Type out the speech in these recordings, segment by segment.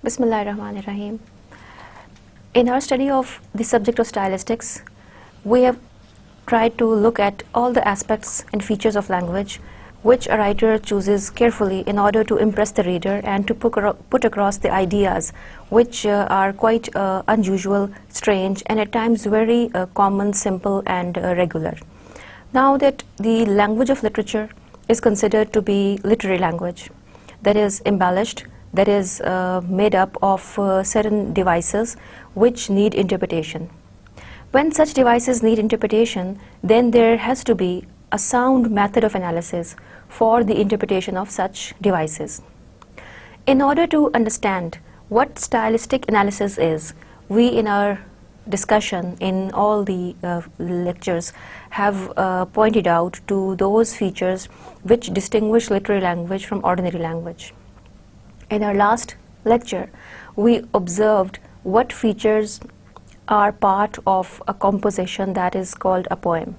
Bismillahirrahmanirrahim. In our study of the subject of stylistics, we have tried to look at all the aspects and features of language which a writer chooses carefully in order to impress the reader and to put across the ideas which are quite unusual, strange, and at times very common, simple, and regular. Now that the language of literature is considered to be literary language, that is embellished, that is made up of certain devices which need interpretation. When such devices need interpretation, then there has to be a sound method of analysis for the interpretation of such devices. In order to understand what stylistic analysis is, we in our discussion in all the lectures have pointed out to those features which distinguish literary language from ordinary language. In our last lecture, we observed what features are part of a composition that is called a poem,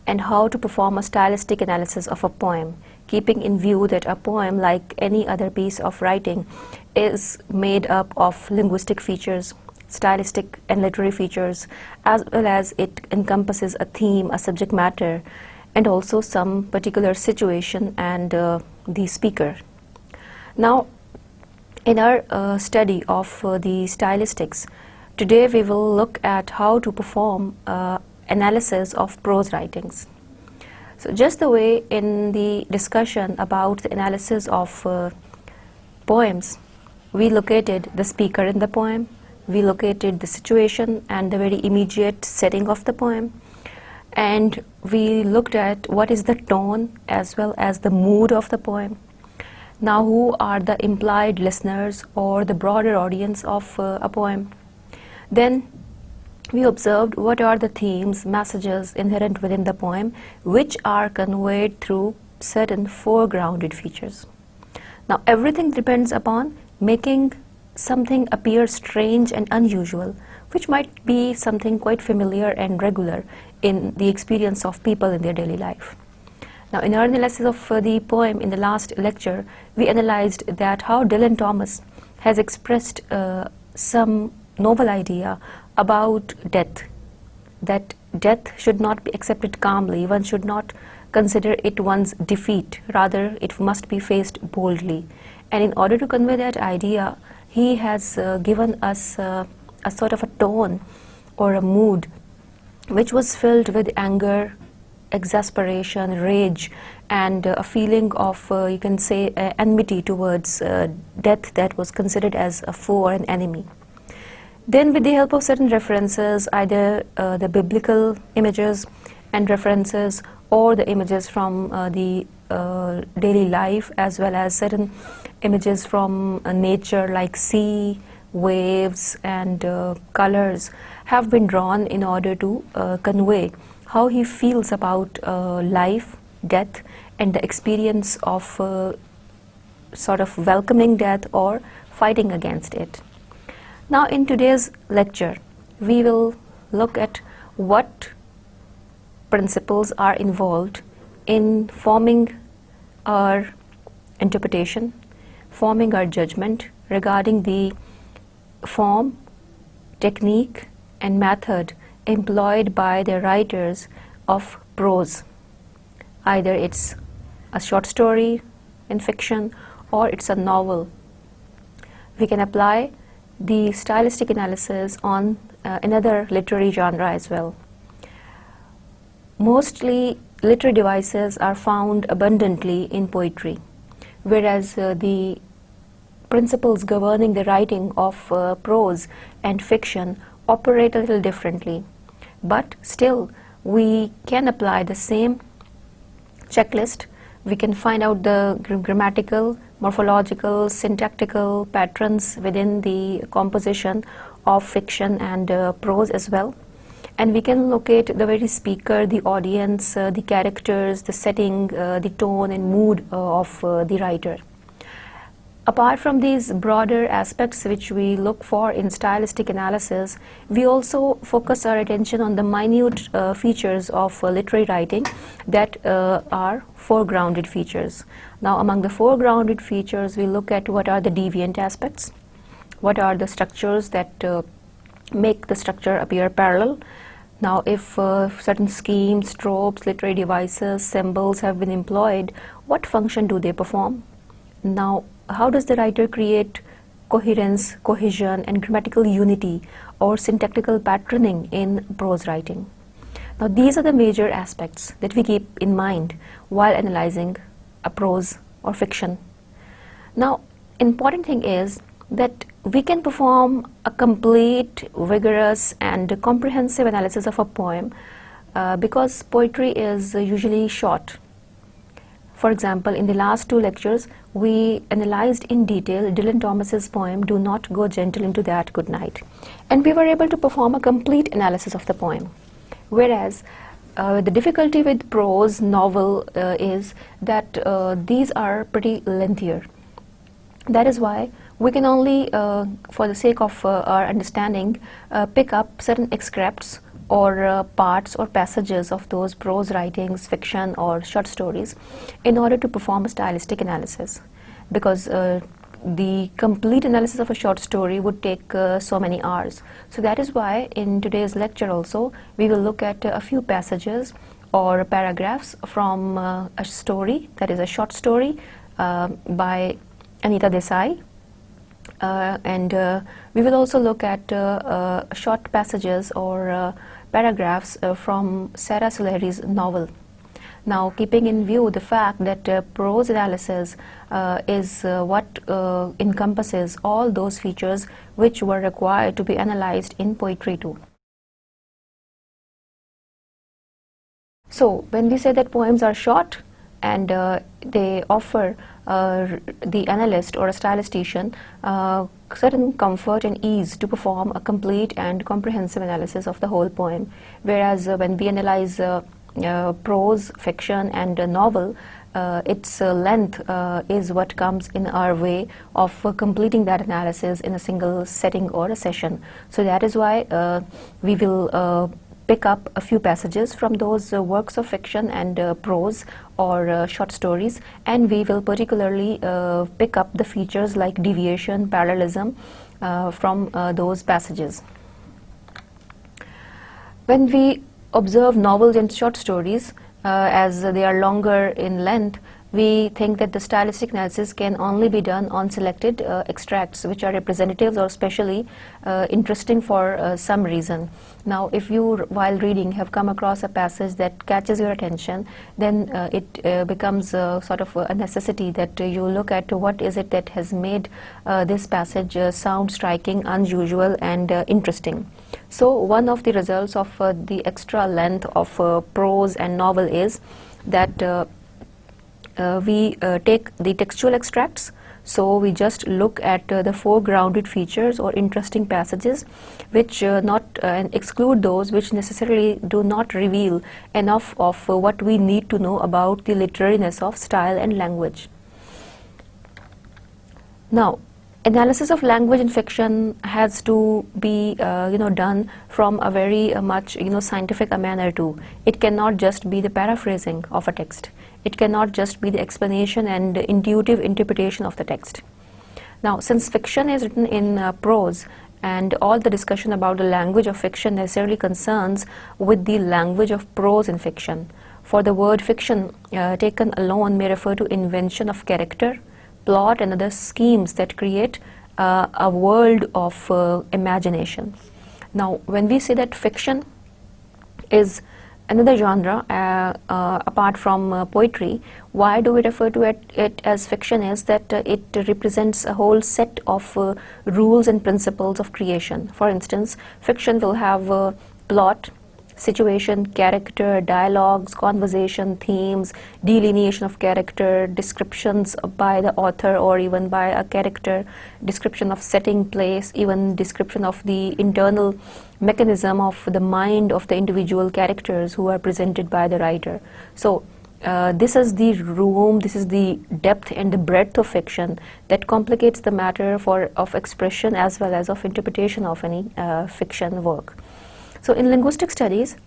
and how to perform a stylistic analysis of a poem, keeping in view that a poem, like any other piece of writing, is made up of linguistic features, stylistic and literary features, as well as it encompasses a theme, a subject matter, and also some particular situation and the speaker. Now, in our study of the stylistics, today we will look at how to perform analysis of prose writings. So just the way in the discussion about the analysis of poems, we located the speaker in the poem, we located the situation and the very immediate setting of the poem, and we looked at what is the tone as well as the mood of the poem. Now, who are the implied listeners or the broader audience of a poem? Then we observed what are the themes, messages inherent within the poem which are conveyed through certain foregrounded features. Now, everything depends upon making something appear strange and unusual, which might be something quite familiar and regular in the experience of people in their daily life. Now, in our analysis of the poem in the last lecture, we analyzed that how Dylan Thomas has expressed some novel idea about death, that death should not be accepted calmly, one should not consider it one's defeat, rather it must be faced boldly. And in order to convey that idea, he has given us a sort of a tone or a mood which was filled with anger, exasperation, rage, and a feeling of, you can say, enmity towards death that was considered as a foe or an enemy. Then with the help of certain references, either the biblical images and references or the images from the daily life, as well as certain images from nature like sea, waves, and colors have been drawn in order to convey how he feels about life, death, and the experience of sort of welcoming death or fighting against it. Now, in today's lecture, we will look at what principles are involved in forming our interpretation, forming our judgment regarding the form, technique, and method employed by the writers of prose. Either it's a short story in fiction or it's a novel. We can apply the stylistic analysis on another literary genre as well. Mostly literary devices are found abundantly in poetry, whereas the principles governing the writing of prose and fiction operate a little differently. But still, we can apply the same checklist. We can find out the grammatical, morphological, syntactical patterns within the composition of fiction and prose as well. And we can locate the very speaker, the audience, the characters, the setting, the tone and mood of the writer. Apart from these broader aspects which we look for in stylistic analysis, we also focus our attention on the minute features of literary writing that are foregrounded features. Now, among the foregrounded features, we look at what are the deviant aspects, What are the structures that make the structure appear parallel? Now, if certain schemes, tropes, literary devices, symbols have been employed, what function do they perform? Now, how does the writer create coherence, cohesion, and grammatical unity or syntactical patterning in prose writing? Now, these are the major aspects that we keep in mind while analyzing a prose or fiction. Now, important thing is that we can perform a complete, vigorous, and comprehensive analysis of a poem because poetry is usually short. For example, in the last 2 lectures, we analyzed in detail Dylan Thomas's poem, Do Not Go Gentle Into That Good Night. And we were able to perform a complete analysis of the poem. Whereas the difficulty with prose novel is that these are pretty lengthier. That is why we can only, for the sake of our understanding, pick up certain extracts or parts or passages of those prose writings, fiction or short stories in order to perform a stylistic analysis, because the complete analysis of a short story would take so many hours. So that is why in today's lecture also we will look at a few passages or paragraphs from a story, that is a short story by Anita Desai, and we will also look at short passages or paragraphs from Sarah Suleri's novel. Now, keeping in view the fact that prose analysis is what encompasses all those features which were required to be analyzed in poetry too. So, when we say that poems are short and they offer the analyst or a stylistician certain comfort and ease to perform a complete and comprehensive analysis of the whole poem, whereas when we analyze prose, fiction and a novel, its length is what comes in our way of completing that analysis in a single setting or a session. So that is why we will pick up a few passages from those works of fiction and prose or short stories, and we will particularly pick up the features like deviation, parallelism from those passages. When we observe novels and short stories, as they are longer in length, we think that the stylistic analysis can only be done on selected extracts which are representatives or especially interesting for some reason. Now, if you, while reading, have come across a passage that catches your attention, then it becomes sort of a necessity that you look at what is it that has made this passage sound striking, unusual and interesting. So, one of the results of the extra length of prose and novel is that we take the textual extracts. So we just look at the foregrounded features or interesting passages which and exclude those which necessarily do not reveal enough of what we need to know about the literariness of style and language. Now, analysis of language in fiction has to be done from a very much scientific a manner too. It cannot just be the paraphrasing of a text. It cannot just be the explanation and intuitive interpretation of the text. Now, since fiction is written in prose, and all the discussion about the language of fiction necessarily concerns with the language of prose in fiction. For the word fiction taken alone may refer to invention of character, plot and other schemes that create a world of imagination. Now, when we say that fiction is another genre apart from poetry, why do we refer to it as fiction is that it represents a whole set of rules and principles of creation. For instance, fiction will have plot, situation, character, dialogues, conversation, themes, delineation of character, descriptions by the author or even by a character, description of setting, place, even description of the internal mechanism of the mind of the individual characters who are presented by the writer. So this is the room, this is the depth and the breadth of fiction that complicates the matter of expression as well as of interpretation of any fiction work. So in linguistic studies,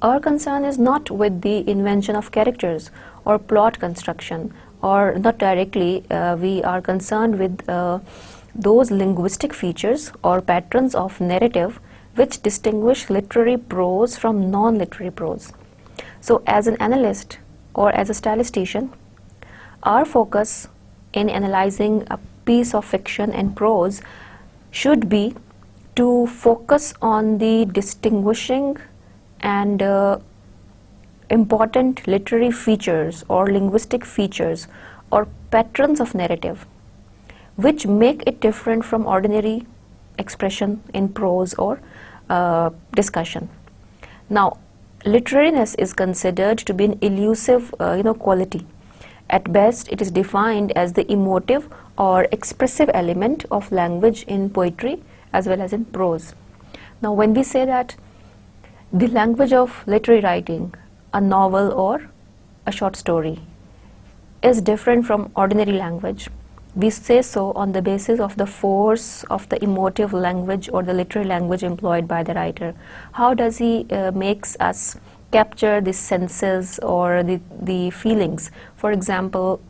our concern is not with the invention of characters or plot construction, or not directly. We are concerned with those linguistic features or patterns of narrative which distinguish literary prose from non-literary prose. So as an analyst or as a stylistician, our focus in analyzing a piece of fiction and prose should be to focus on the distinguishing and important literary features or linguistic features or patterns of narrative which make it different from ordinary expression in prose or discussion. Now, literariness is considered to be an elusive quality. At best, it is defined as the emotive or expressive element of language in poetry as well as in prose. Now, when we say that the language of literary writing, a novel or a short story, is different from ordinary language, we say so on the basis of the force of the emotive language or the literary language employed by the writer. How does he makes us capture the senses or the feelings? For example,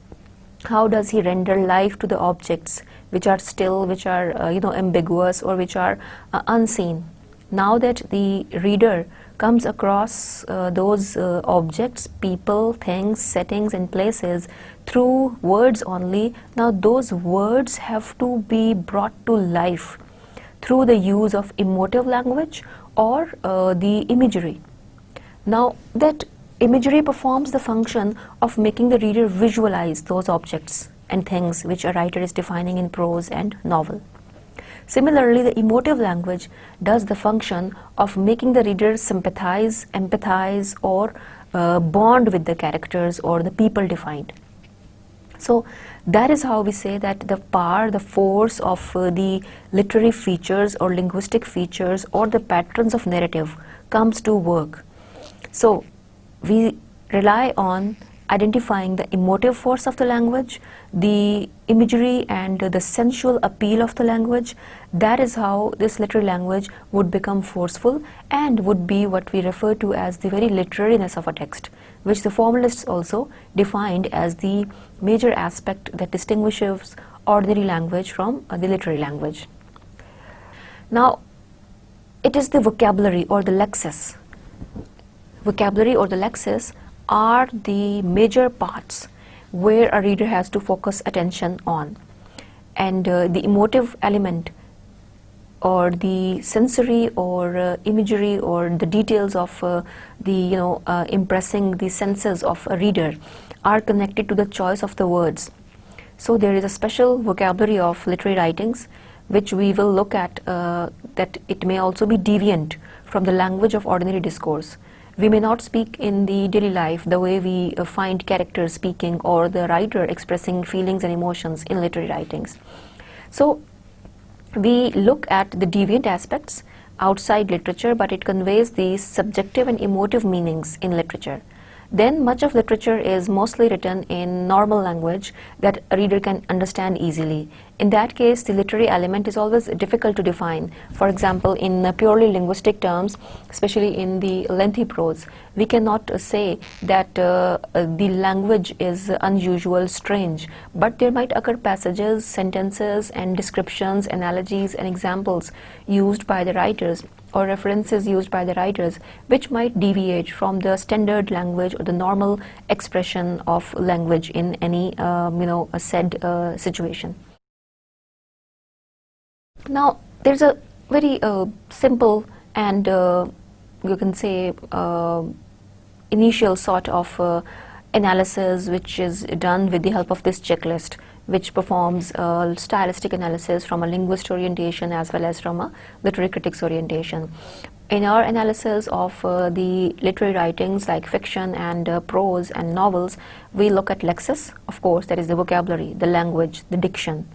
how does he render life to the objects which are still, which are ambiguous or which are unseen? Now that the reader comes across those objects, people, things, settings and places through words only, now those words have to be brought to life through the use of emotive language or the imagery. Now that imagery performs the function of making the reader visualize those objects and things which a writer is defining in prose and novel. Similarly, the emotive language does the function of making the reader sympathize, empathize or bond with the characters or the people defined. So that is how we say that the power, the force of the literary features or linguistic features or the patterns of narrative comes to work. So we rely on identifying the emotive force of the language, the imagery and the sensual appeal of the language. That is how this literary language would become forceful and would be what we refer to as the very literariness of a text, which the formalists also defined as the major aspect that distinguishes ordinary language from the literary language. Now, it is the vocabulary or the lexis. Vocabulary or the lexis are the major parts where a reader has to focus attention on, and the emotive element or the sensory or imagery or the details of impressing the senses of a reader are connected to the choice of the words. So there is a special vocabulary of literary writings which we will look at, that it may also be deviant from the language of ordinary discourse. We may not speak in the daily life the way we find characters speaking or the writer expressing feelings and emotions in literary writings. So we look at the deviant aspects outside literature, but it conveys the subjective and emotive meanings in literature. Then much of literature is mostly written in normal language that a reader can understand easily. In that case, the literary element is always difficult to define. For example, in purely linguistic terms, especially in the lengthy prose, we cannot say that the language is unusual, strange, but there might occur passages, sentences and descriptions, analogies and examples used by the writers or references used by the writers which might deviate from the standard language or the normal expression of language in any a said situation. Now there's a very simple and you can say initial sort of analysis which is done with the help of this checklist, which performs stylistic analysis from a linguist orientation as well as from a literary critics orientation. In our analysis of the literary writings like fiction and prose and novels, we look at lexis, of course, that is the vocabulary, the language, the diction.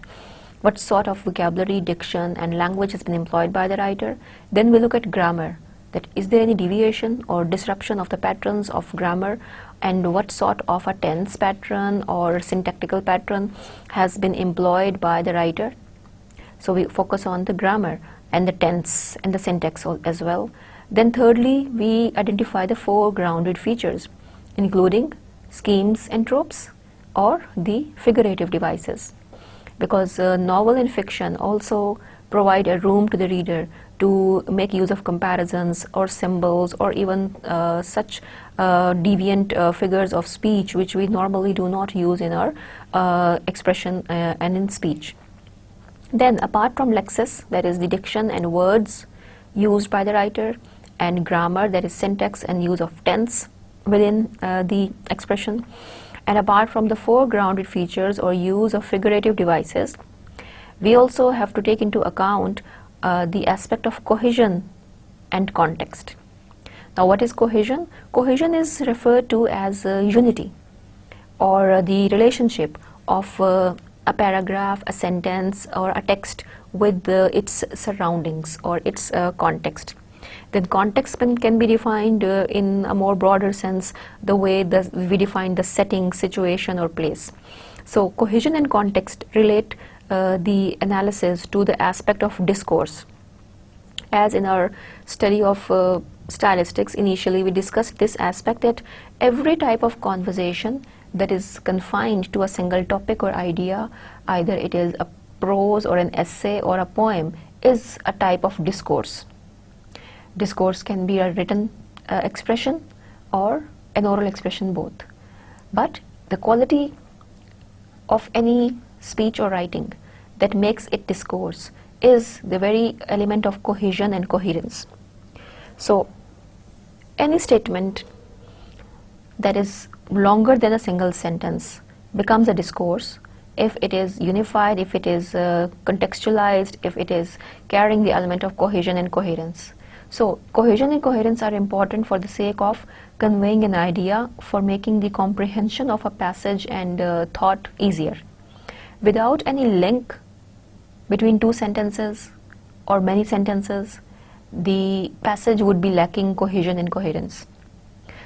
What sort of vocabulary, diction and language has been employed by the writer. Then we look at grammar, that is there any deviation or disruption of the patterns of grammar, and what sort of a tense pattern or syntactical pattern has been employed by the writer. So we focus on the grammar and the tense and the syntax as well. Then thirdly, we identify the four grounded features, including schemes and tropes or the figurative devices. because novel and fiction also provide a room to the reader to make use of comparisons or symbols or even such deviant figures of speech which we normally do not use in our expression and in speech. Then apart from lexis, that is the diction and words used by the writer, and grammar, that is syntax and use of tense within the expression, and apart from the foregrounded features or use of figurative devices, we also have to take into account the aspect of cohesion and context. Now, what is cohesion? Cohesion is referred to as unity, or the relationship of a paragraph, a sentence, or a text with its surroundings or its context. Then context can be defined in a more broader sense, the way we define the setting, situation, or place. So cohesion and context relate the analysis to the aspect of discourse. As in our study of stylistics, initially we discussed this aspect, that every type of conversation that is confined to a single topic or idea, either it is a prose or an essay or a poem, is a type of discourse. Discourse can be a written expression or an oral expression, both. But the quality of any speech or writing that makes it discourse is the very element of cohesion and coherence. So any statement that is longer than a single sentence becomes a discourse if it is unified, if it is contextualized, if it is carrying the element of cohesion and coherence. So cohesion and coherence are important for the sake of conveying an idea, for making the comprehension of a passage and thought easier. Without any link between two sentences or many sentences, the passage would be lacking cohesion and coherence.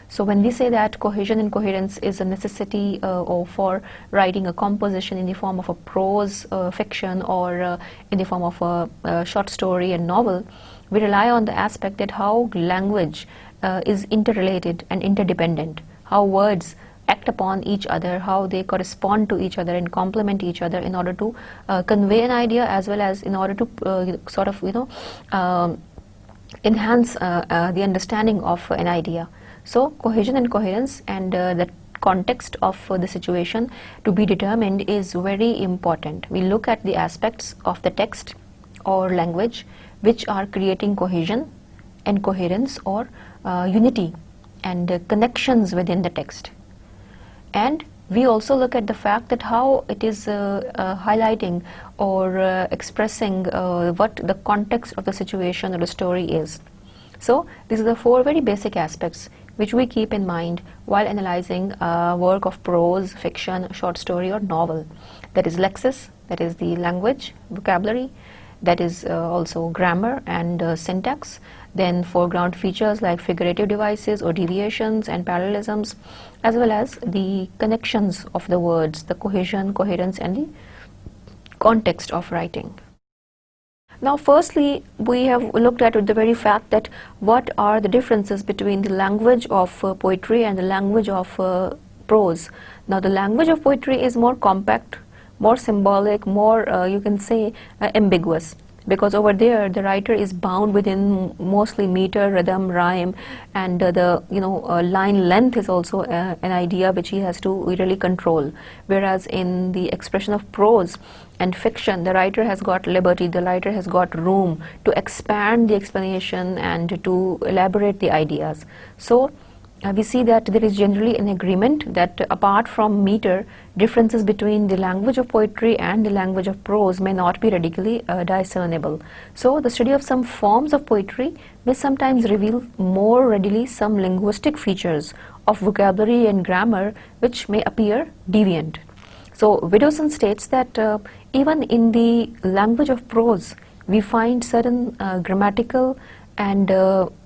So when we say that cohesion and coherence is a necessity for writing a composition in the form of a prose fiction or in the form of a short story and novel, we rely on the aspect that how language is interrelated and interdependent, how words act upon each other, how they correspond to each other and complement each other in order to convey an idea, as well as in order to sort of enhance the understanding of an idea. So cohesion and coherence and the context of the situation to be determined is very important. We look at the aspects of the text or language which are creating cohesion and coherence or unity and connections within the text. And we also look at the fact that how it is highlighting or expressing what the context of the situation or the story is. So these are the four very basic aspects which we keep in mind while analyzing a work of prose, fiction, short story, or novel. That is lexis, that is the language, vocabulary, that is also grammar and syntax, then foreground features like figurative devices or deviations and parallelisms, as well as the connections of the words, the cohesion, coherence, and the context of writing. Now firstly, we have looked at the very fact that what are the differences between the language of poetry and the language of prose. Now the language of poetry is more compact, more symbolic, more you can say ambiguous, because over there the writer is bound within mostly meter, rhythm, rhyme, and the line length is also an idea which he has to really control. Whereas in the expression of prose and fiction, the writer has got liberty, the writer has got room to expand the explanation and to elaborate the ideas. So we see that there is generally an agreement that apart from meter, differences between the language of poetry and the language of prose may not be readily discernible. So the study of some forms of poetry may sometimes reveal more readily some linguistic features of vocabulary and grammar which may appear deviant. So Widdowson states that even in the language of prose, we find certain grammatical and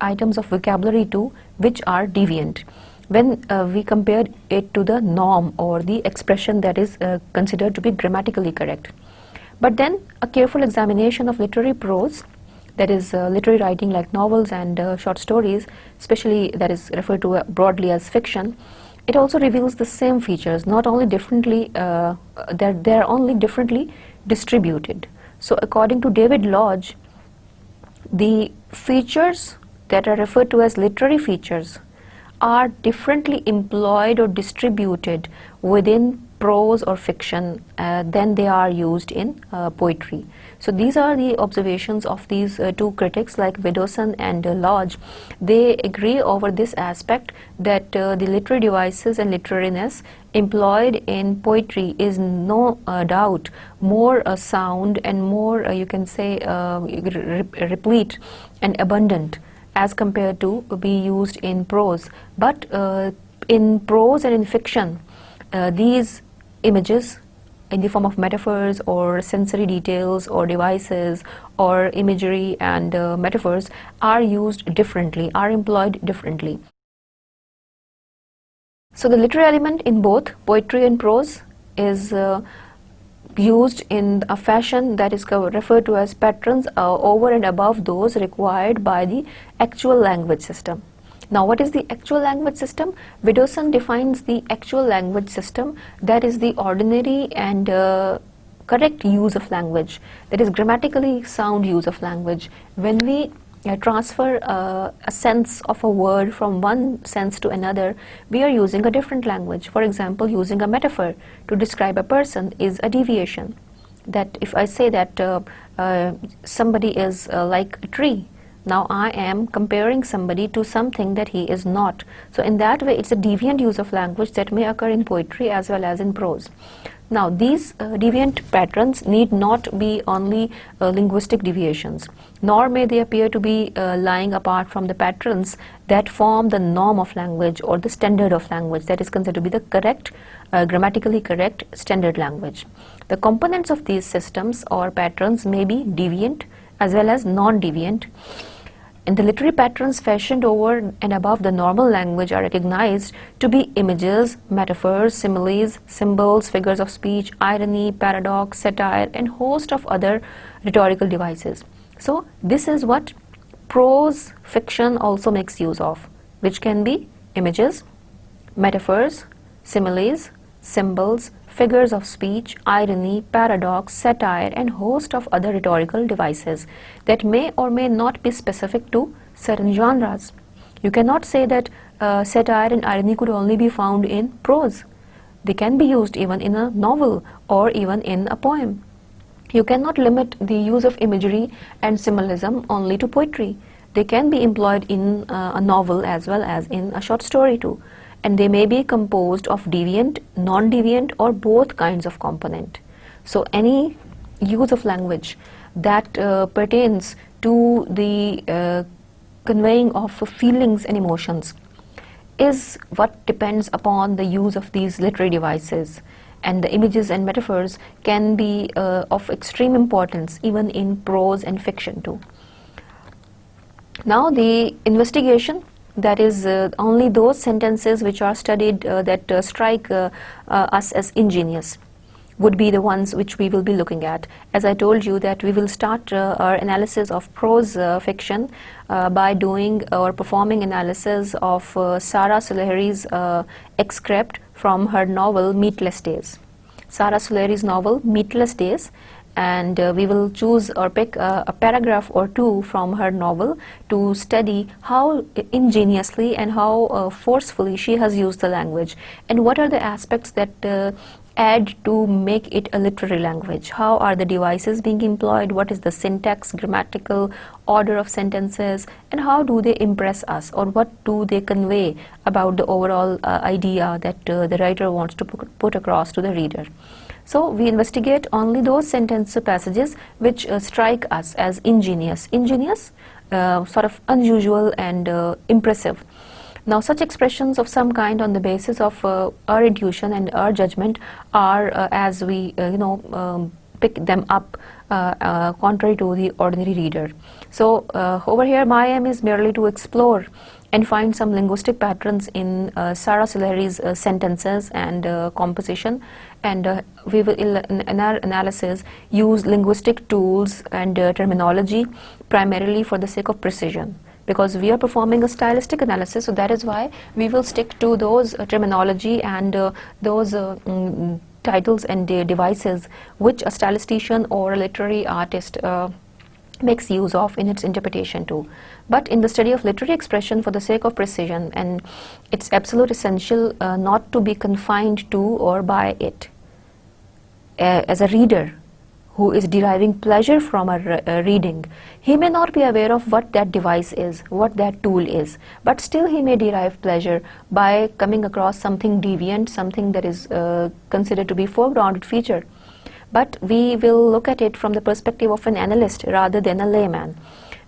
items of vocabulary too which are deviant when we compare it to the norm or the expression that is considered to be grammatically correct. But then a careful examination of literary prose, that is literary writing like novels and short stories, especially that is referred to broadly as fiction, it also reveals the same features, not only differently, they're only differently distributed. So according to David Lodge, the features that are referred to as literary features are differently employed or distributed within prose or fiction than they are used in poetry. So these are the observations of these two critics like Widdowson and Lodge. They agree over this aspect that the literary devices and literariness employed in poetry is no doubt more sound and more you can say replete and abundant as compared to be used in prose. But in prose and in fiction, these images in the form of metaphors or sensory details or devices or imagery and metaphors are used differently, are employed differently. So the literary element in both poetry and prose is used in a fashion that is referred to as patterns over and above those required by the actual language system. Now, what is the actual language system? Widdowson defines the actual language system, that is the ordinary and correct use of language, that is grammatically sound use of language. When we transfer a sense of a word from one sense to another, we are using a different language. For example, using a metaphor to describe a person is a deviation. That if I say that somebody is like a tree, now I am comparing somebody to something that he is not. So in that way, it's a deviant use of language that may occur in poetry as well as in prose. Now, these deviant patterns need not be only linguistic deviations, nor may they appear to be lying apart from the patterns that form the norm of language or the standard of language, that is considered to be the correct, grammatically correct standard language. The components of these systems or patterns may be deviant as well as non-deviant. And the literary patterns fashioned over and above the normal language are recognized to be images, metaphors, similes, symbols, figures of speech, irony, paradox, satire, and host of other rhetorical devices. So this is what prose fiction also makes use of, which can be images, metaphors, similes, symbols, figures of speech, irony, paradox, satire, and host of other rhetorical devices that may or may not be specific to certain genres. You cannot say that satire and irony could only be found in prose. They can be used even in a novel or even in a poem. You cannot limit the use of imagery and symbolism only to poetry. They can be employed in a novel as well as in a short story too. And they may be composed of deviant, non-deviant, or both kinds of component. So any use of language that pertains to the conveying of feelings and emotions is what depends upon the use of these literary devices. And the images and metaphors can be of extreme importance even in prose and fiction too. Now the investigation, that is only those sentences which are studied that strike us as ingenious, would be the ones which we will be looking at. As I told you that we will start our analysis of prose fiction by doing or performing analysis of Sarah Suleyri's excerpt from her novel Meatless Days. Sarah Suleyri's novel Meatless Days, and we will choose or pick a paragraph or two from her novel to study how ingeniously and how forcefully she has used the language, and what are the aspects that add to make it a literary language. How are the devices being employed, what is the syntax, grammatical order of sentences, and how do they impress us, or what do they convey about the overall idea that the writer wants to put across to the reader. So we investigate only those sentence passages which strike us as ingenious, sort of unusual and impressive. Now such expressions of some kind on the basis of our intuition and our judgment are as we pick them up contrary to the ordinary reader. So over here my aim is merely to explore and find some linguistic patterns in Sarah Suleyri's sentences and composition, and we will in our analysis use linguistic tools and terminology primarily for the sake of precision, because we are performing a stylistic analysis, so that is why we will stick to those terminology and those titles and devices which a stylistician or a literary artist makes use of in its interpretation too. But in the study of literary expression, for the sake of precision, and it's absolute essential not to be confined to or by it. As a reader who is deriving pleasure from a reading, he may not be aware of what that device is, what that tool is, but still he may derive pleasure by coming across something deviant, something that is considered to be foregrounded feature. But we will look at it from the perspective of an analyst rather than a layman.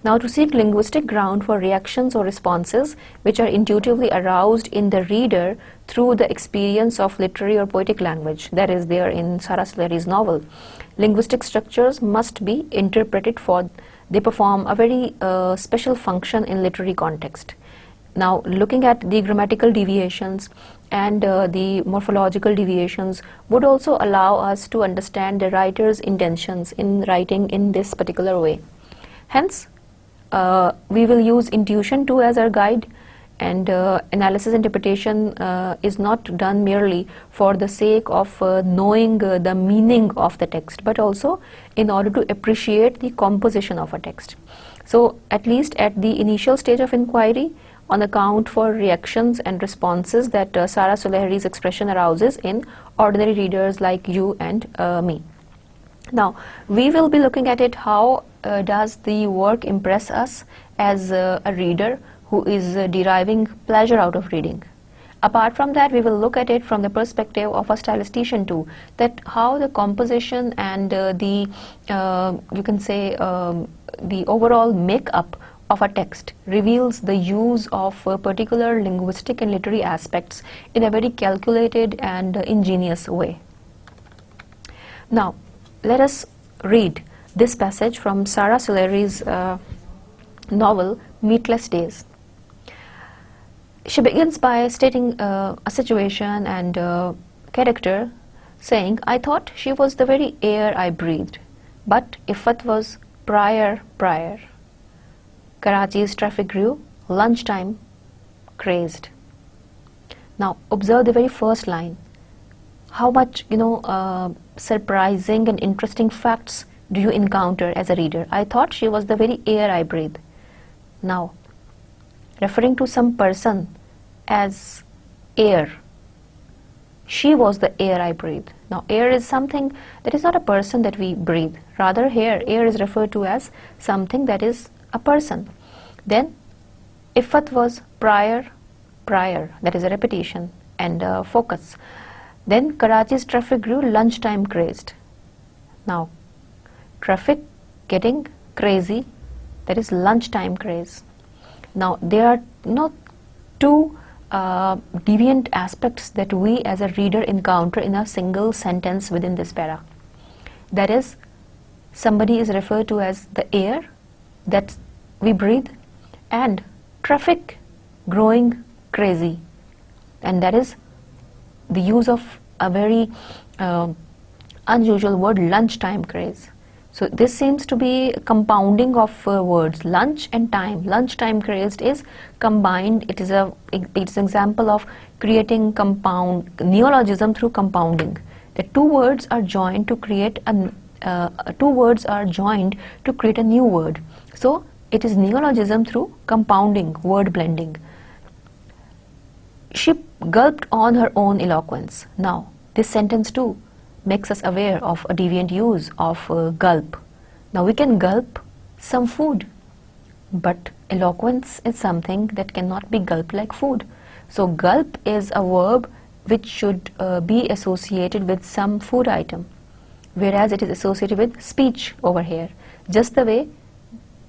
Now, to seek linguistic ground for reactions or responses which are intuitively aroused in the reader through the experience of literary or poetic language, that is there in Sarah Souleri's novel, linguistic structures must be interpreted, for they perform a very special function in literary context. Now, looking at the grammatical deviations and the morphological deviations would also allow us to understand the writer's intentions in writing in this particular way. Hence, we will use intuition too as our guide, and analysis interpretation is not done merely for the sake of knowing the meaning of the text, but also in order to appreciate the composition of a text. So, at least at the initial stage of inquiry, on account for reactions and responses that Sarah Souleri's expression arouses in ordinary readers like you and me. Now, we will be looking at it, how does the work impress us as a reader who is deriving pleasure out of reading. Apart from that, we will look at it from the perspective of a stylistician too, that how the composition and the you can say the overall makeup of a text reveals the use of particular linguistic and literary aspects in a very calculated and ingenious way. Now, let us read this passage from Sarah Souleri's novel Meatless Days. She begins by stating a situation and character, saying, "I thought she was the very air I breathed, but Ifat was prior. Karachi's traffic grew, lunchtime crazed." Now, observe the very first line. How much, surprising and interesting facts do you encounter as a reader? I thought she was the very air I breathe. Now, referring to some person as air, she was the air I breathe. Now, air is something that is not a person that we breathe. Rather, here, air is referred to as something that is a person. Then, Ifat was prior, that is a repetition and focus. Then, Karachi's traffic grew, lunchtime crazed. Now, traffic getting crazy, that is lunchtime craze. Now, there are not two deviant aspects that we as a reader encounter in a single sentence within this para. That is, somebody is referred to as the air that we breathe, and traffic growing crazy, and that is the use of a very unusual word, lunchtime craze. So this seems to be compounding of words, lunch and time. Lunchtime crazed is combined. It's an example of creating compound neologism through compounding. The two words are joined to create a new word. So it is neologism through compounding, word blending. She gulped on her own eloquence. Now, this sentence too makes us aware of a deviant use of gulp. Now, we can gulp some food, but eloquence is something that cannot be gulped like food. So, gulp is a verb which should be associated with some food item, whereas it is associated with speech over here. Just the way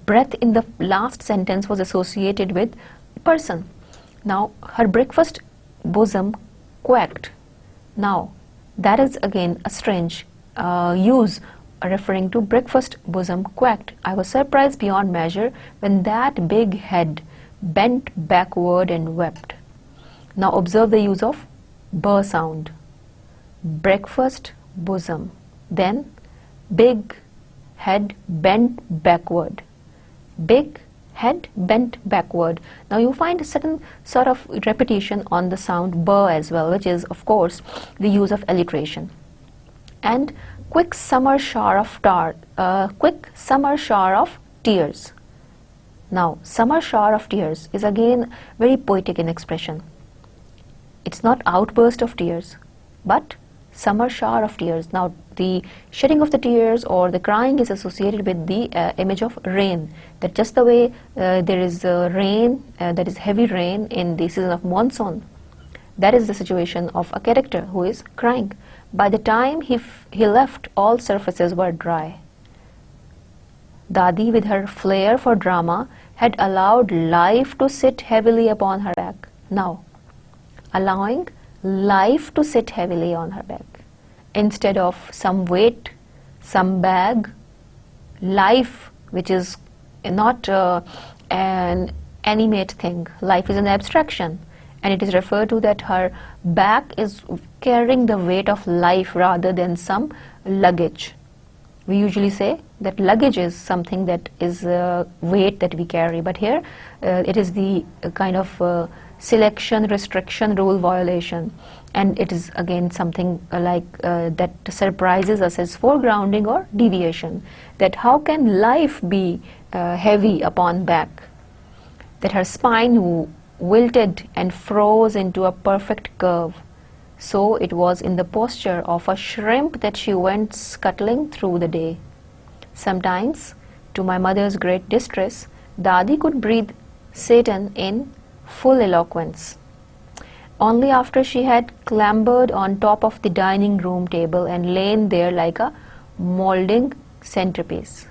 breath in the last sentence was associated with person. Now, her breakfast bosom quacked. Now, that is again a strange use referring to breakfast bosom quacked. I was surprised beyond measure when that big head bent backward and wept. Now, observe the use of b sound. Breakfast bosom. Then, big head bent backward. Big head bent backward. Now you find a certain sort of repetition on the sound b as well, which is of course the use of alliteration. And quick summer shower of tears. Now summer shower of tears is again very poetic in expression. It's not outburst of tears, but summer shower of tears. Now the shedding of the tears or the crying is associated with the image of rain, that just the way there is rain, that is heavy rain in the season of monsoon, that is the situation of a character who is crying. By the time he left, all surfaces were dry. Dadi, with her flair for drama, had allowed life to sit heavily upon her back. Now, allowing life to sit heavily on her back. Instead of some weight, some bag, life, which is not an animate thing. Life is an abstraction, and it is referred to that her back is carrying the weight of life rather than some luggage. We usually say that luggage is something that is weight that we carry, but here it is the kind of selection, restriction, rule violation, and it is again something like that surprises us as foregrounding or deviation, that how can life be heavy upon back, that her spine wilted and froze into a perfect curve. So it was in the posture of a shrimp that she went scuttling through the day. Sometimes, to my mother's great distress, Dadi could breathe Satan in full eloquence. Only after she had clambered on top of the dining room table and lain there like a molding centerpiece.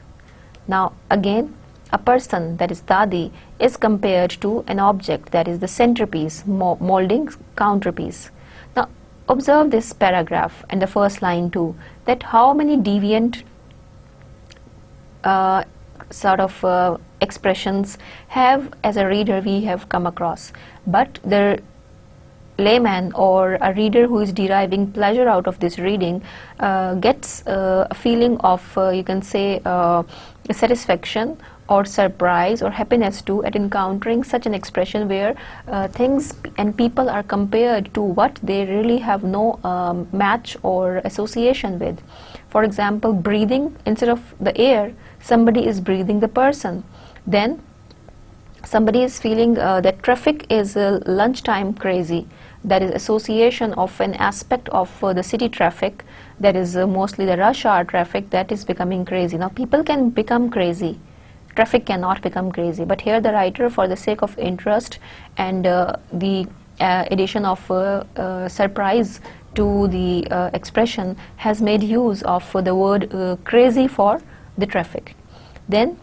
Now again, a person, that is Dadi, is compared to an object, that is the centerpiece, molding counterpiece. Now observe this paragraph and the first line too, that how many deviant expressions have, as a reader, we have come across, but the layman or a reader who is deriving pleasure out of this reading gets a feeling of you can say satisfaction or surprise or happiness too at encountering such an expression where things and people are compared to what they really have no match or association with. For example, breathing, instead of the air, somebody is breathing the person. Then somebody is feeling that traffic is lunchtime crazy. That is association of an aspect of the city traffic, that is mostly the rush hour traffic, that is becoming crazy. Now people can become crazy, traffic cannot become crazy, but here the writer, for the sake of interest and the addition of surprise to the expression, has made use of the word crazy for the traffic. Then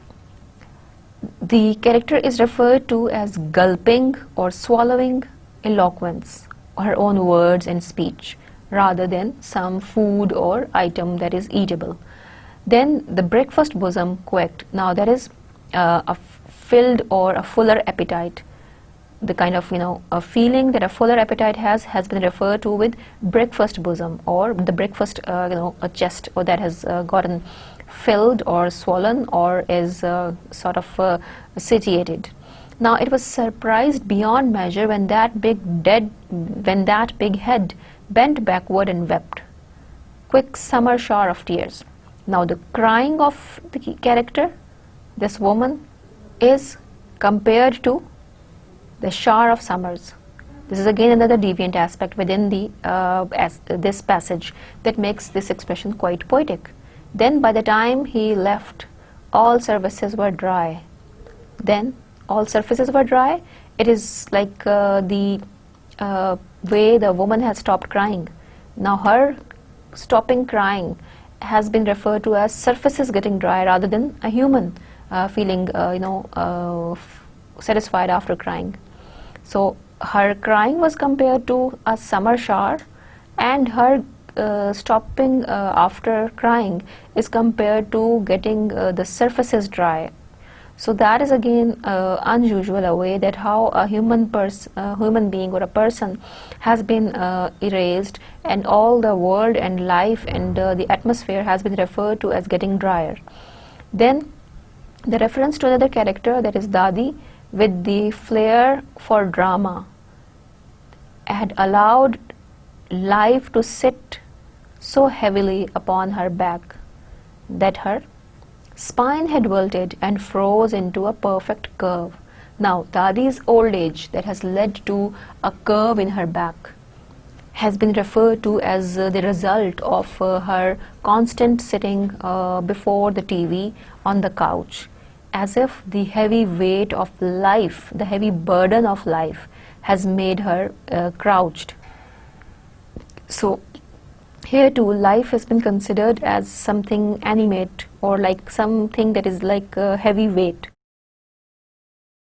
the character is referred to as gulping or swallowing eloquence, her own words and speech, rather than some food or item that is eatable. Then the breakfast bosom quaked. Now that is a filled or a fuller appetite. The kind of a feeling that a fuller appetite has been referred to with breakfast bosom, or the breakfast a chest, or that has gotten filled or swollen or is sort of satiated. Now it was surprised beyond measure when that big head bent backward and wept. Quick summer shower of tears. Now the crying of the character, this woman, is compared to the shower of summers. This is again another deviant aspect within the this passage that makes this expression quite poetic. Then by the time he left, all surfaces were dry. Then all surfaces were dry. It is like the way the woman has stopped crying. Now her stopping crying has been referred to as surfaces getting dry rather than a human feeling satisfied after crying. So her crying was compared to a summer shower, and her stopping after crying is compared to getting the surfaces dry. So that is again unusual, a way that how a human being or a person has been erased, and all the world and life and the atmosphere has been referred to as getting drier. Then The reference to another character, that is Dadi, with the flair for drama, had allowed life to sit so heavily upon her back that her spine had wilted and froze into a perfect curve. Now, Dadi's old age that has led to a curve in her back has been referred to as the result of her constant sitting before the TV on the couch, as if the heavy weight of life, the heavy burden of life has made her crouched. So here too, life has been considered as something animate, or like something that is like a heavy weight.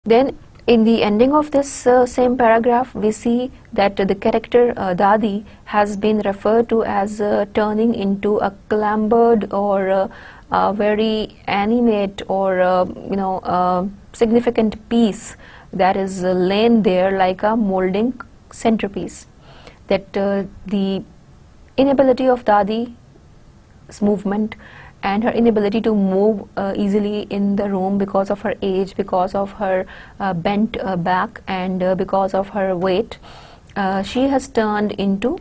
Then in the ending of this same paragraph, we see that the character Dadi has been referred to as turning into a clambered or a very animate or significant piece that is lain there like a molding centerpiece. That the inability of Dadi's movement and her inability to move easily in the room because of her age, because of her bent back, and because of her weight, she has turned into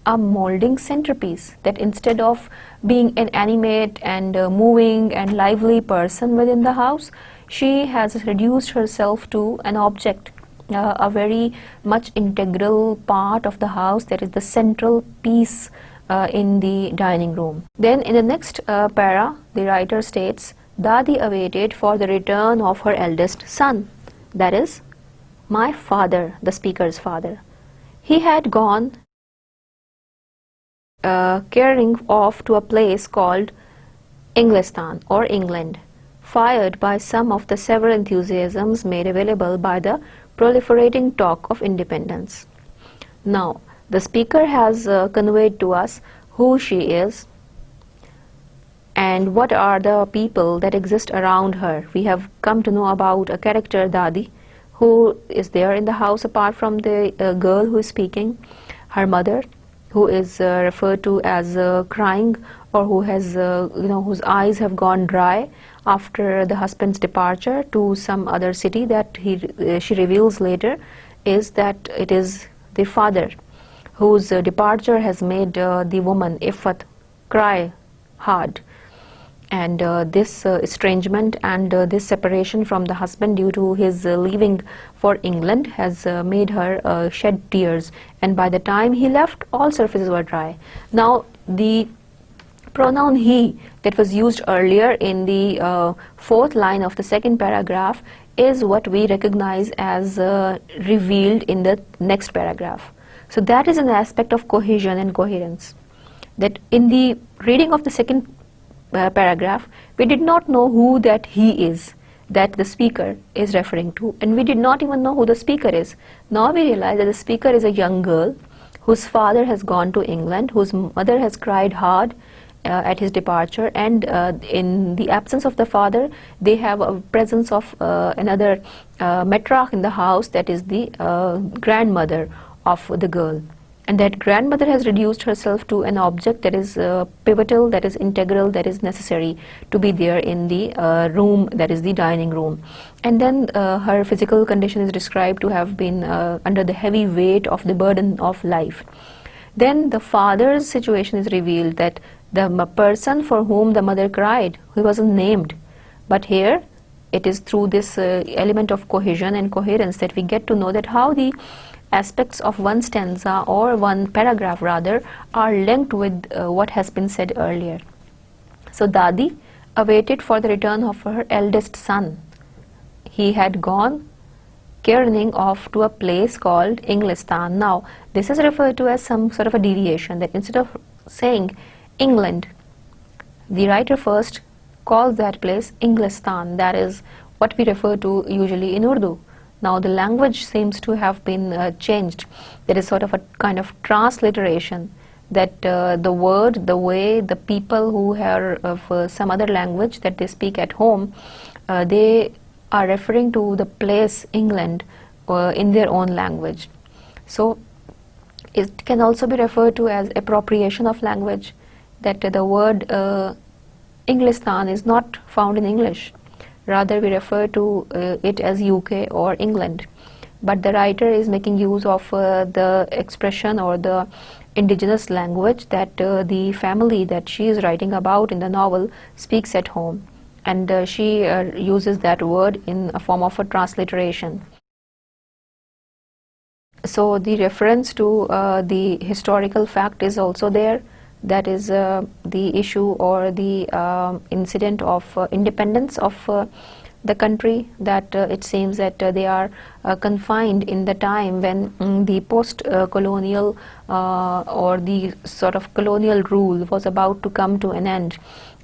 a molding centerpiece, that instead of being an animate and moving and lively person within the house, she has reduced herself to an object, a very much integral part of the house, that is the central piece in the dining room. Then in the next para, the writer states, Dadi awaited for the return of her eldest son, that is, my father, the speaker's father. He had gone carrying off to a place called Inglistan or England, fired by some of the several enthusiasms made available by the proliferating talk of independence. Now, the speaker has conveyed to us who she is and what are the people that exist around her. We have come to know about a character, Dadi, who is there in the house apart from the girl who is speaking, her mother, who is referred to as crying, or who has whose eyes have gone dry after the husband's departure to some other city, that she reveals later is that it is the father whose departure has made the woman Ifat cry hard. And this estrangement and this separation from the husband due to his leaving for England has made her shed tears, and by the time he left, all surfaces were dry. Now, the pronoun he that was used earlier in the fourth line of the second paragraph is what we recognize as revealed in the next paragraph. So that is an aspect of cohesion and coherence, that in the reading of the second paragraph, we did not know who that he is that the speaker is referring to, and we did not even know who the speaker is. Now we realize that the speaker is a young girl whose father has gone to England, whose mother has cried hard at his departure, and in the absence of the father, they have a presence of another matriarch in the house, that is the grandmother of the girl. And that grandmother has reduced herself to an object that is pivotal, that is integral, that is necessary to be there in the room, that is the dining room. And then her physical condition is described to have been under the heavy weight of the burden of life. Then the father's situation is revealed, that the person for whom the mother cried, he wasn't named. But here it is through this element of cohesion and coherence that we get to know that how the aspects of one stanza, or one paragraph rather, are linked with what has been said earlier. So Dadi awaited for the return of her eldest son. He had gone carrying off to a place called Inglistan. Now this is referred to as some sort of a deviation, that instead of saying England, the writer first calls that place Inglistan. That is what we refer to usually in Urdu. Now the language seems to have been changed. There is sort of a kind of transliteration, that the word, the way, the people who are of some other language that they speak at home, they are referring to the place England in their own language. So it can also be referred to as appropriation of language, that the word Inglistan is not found in English. Rather, we refer to it as UK or England. But the writer is making use of the expression or the indigenous language that the family that she is writing about in the novel speaks at home, and she uses that word in a form of a transliteration. So the reference to the historical fact is also there. That is the issue or the incident of independence of the country, that it seems that they are confined in the time when the post-colonial or the sort of colonial rule was about to come to an end,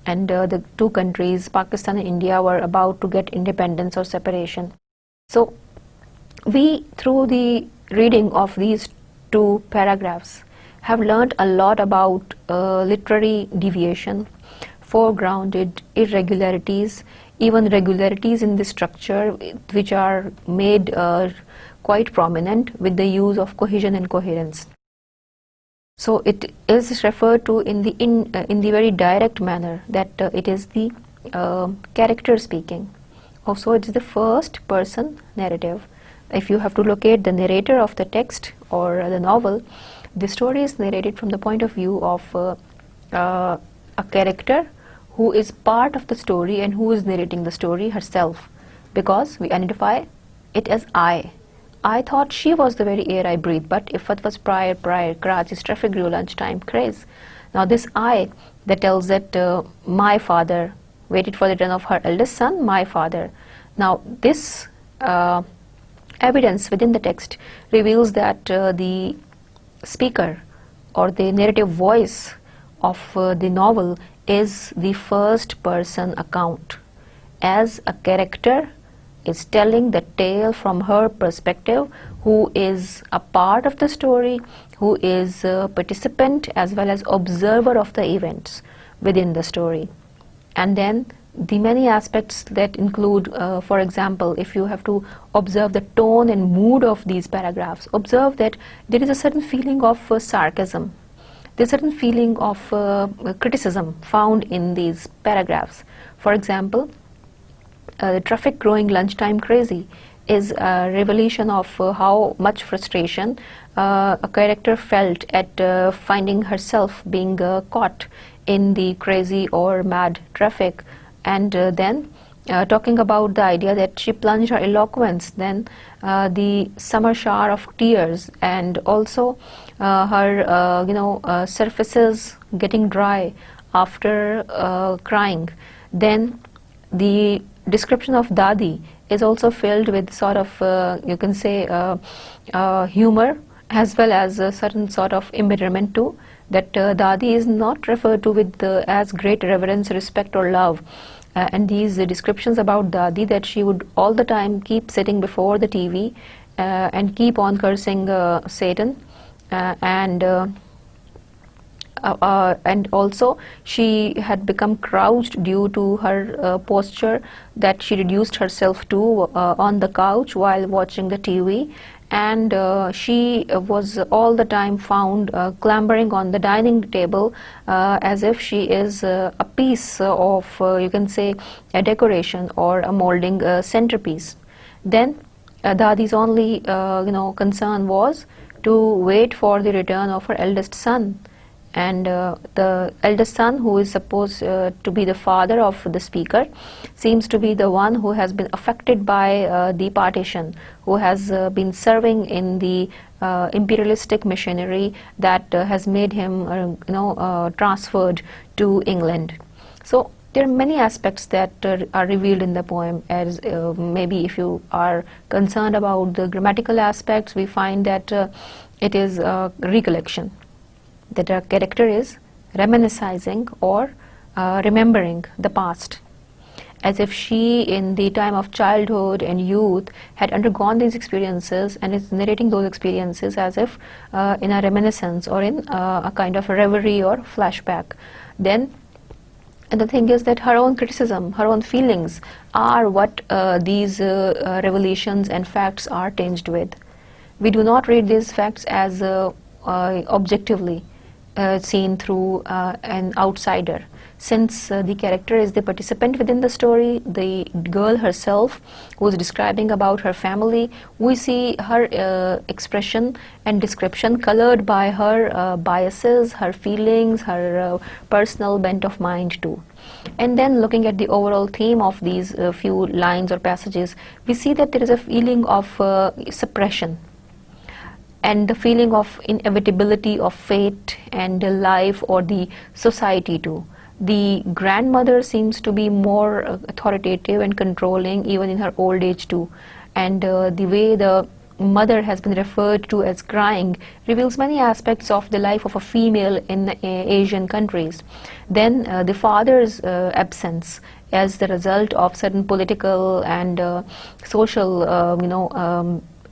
and the two countries, Pakistan and India, were about to get independence or separation. So we, through the reading of these two paragraphs, have learned a lot about literary deviation, foregrounded irregularities, even regularities in the structure, which are made quite prominent with the use of cohesion and coherence. So it is referred to in the very direct manner that it is the character speaking. Also, it is the first person narrative. If you have to locate the narrator of the text or the novel, the story is narrated from the point of view of a character who is part of the story and who is narrating the story herself, because we identify it as I. I thought she was the very air I breathe, but if it was prior, Karachi's traffic grew lunchtime craze. Now this I that tells that my father waited for the return of her eldest son, my father. Now this evidence within the text reveals that the speaker or the narrative voice of the novel is the first person account, as a character is telling the tale from her perspective, who is a part of the story, who is a participant as well as observer of the events within the story. And then the many aspects that include, for example, if you have to observe the tone and mood of these paragraphs, observe that there is a certain feeling of sarcasm, there's a certain feeling of criticism found in these paragraphs. For example, the traffic growing lunchtime crazy is a revelation of how much frustration a character felt at finding herself being caught in the crazy or mad traffic, and then talking about the idea that she plunged her eloquence, then the summer shower of tears, and also her surfaces getting dry after crying. Then the description of Dadi is also filled with sort of you can say humor, as well as a certain sort of embitterment too, that Dadi is not referred to with as great reverence, respect or love. And these descriptions about Dadi, that she would all the time keep sitting before the TV and keep on cursing Satan, and also she had become crouched due to her posture that she reduced herself to on the couch while watching the TV, and she was all the time found clambering on the dining table as if she is a piece of you can say a decoration or a molding centerpiece. Then Dadi's only concern was to wait for the return of her eldest son, and the eldest son, who is supposed to be the father of the speaker, seems to be the one who has been affected by the partition, who has been serving in the imperialistic machinery that has made him transferred to England. So there are many aspects that are revealed in the poem, as maybe if you are concerned about the grammatical aspects, we find that it is recollection, that a character is reminiscing or remembering the past, as if she in the time of childhood and youth had undergone these experiences and is narrating those experiences as if in a reminiscence or in a kind of a reverie or flashback. Then and the thing is that her own criticism, her own feelings are what these revelations and facts are tinged with. We do not read these facts as objectively seen through an outsider. since the character is the participant within the story, the girl herself who is describing about her family, we see her expression and description colored by her biases, her feelings, her personal bent of mind too. And then looking at the overall theme of these few lines or passages, we see that there is a feeling of suppression and the feeling of inevitability of fate and life or the society too. The grandmother seems to be more authoritative and controlling even in her old age too. And the way the mother has been referred to as crying reveals many aspects of the life of a female in Asian countries. Then the father's absence as the result of certain political and social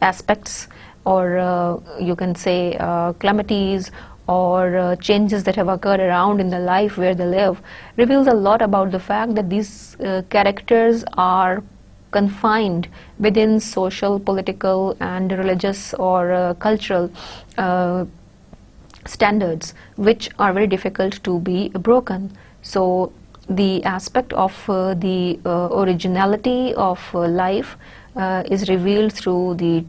aspects, or you can say calamities or changes that have occurred around in the life where they live, reveals a lot about the fact that these characters are confined within social, political and religious or cultural standards, which are very difficult to be broken. So the aspect of the originality of life is revealed through the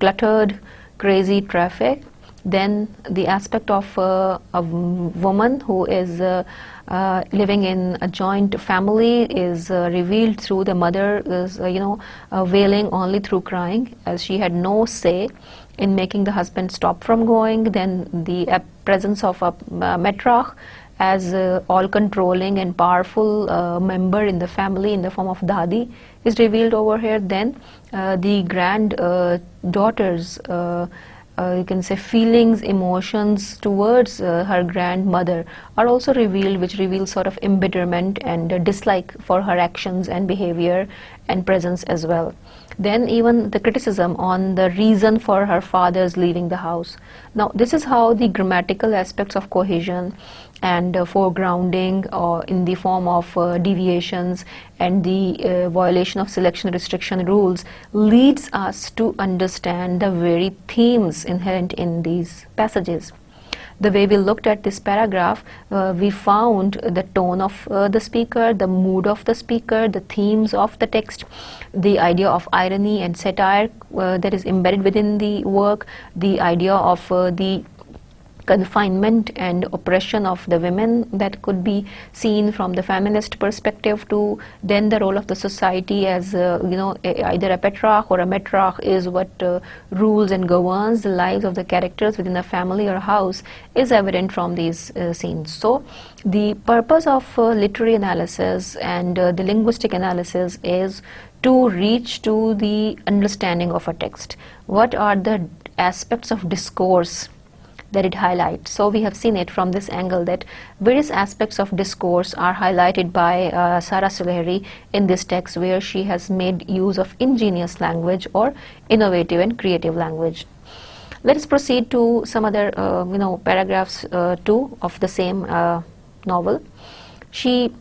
cluttered, crazy traffic. Then the aspect of a woman who is living in a joint family is revealed through the mother is wailing only through crying, as she had no say in making the husband stop from going. Then the presence of a matriarch as all controlling and powerful member in the family in the form of Dadi is revealed over here. Then the grand daughters, you can say feelings, emotions towards her grandmother are also revealed, which reveals sort of embitterment and dislike for her actions and behavior and presence as well. Then even the criticism on the reason for her father's leaving the house. Now this is how the grammatical aspects of cohesion and foregrounding in the form of deviations and the violation of selection restriction rules leads us to understand the very themes inherent in these passages. The way we looked at this paragraph, we found the tone of the speaker, the mood of the speaker, the themes of the text, the idea of irony and satire that is embedded within the work, the idea of the confinement and oppression of the women that could be seen from the feminist perspective, to then the role of the society as either a patriarch or a matriarch is what rules and governs the lives of the characters within a family or a house is evident from these scenes. So the purpose of literary analysis and the linguistic analysis is to reach to the understanding of a text. What are the aspects of discourse that it highlights? So we have seen it from this angle that various aspects of discourse are highlighted by Sarah Sulehri in this text, where she has made use of ingenious language or innovative and creative language. Let us proceed to some other paragraphs too of the same novel. She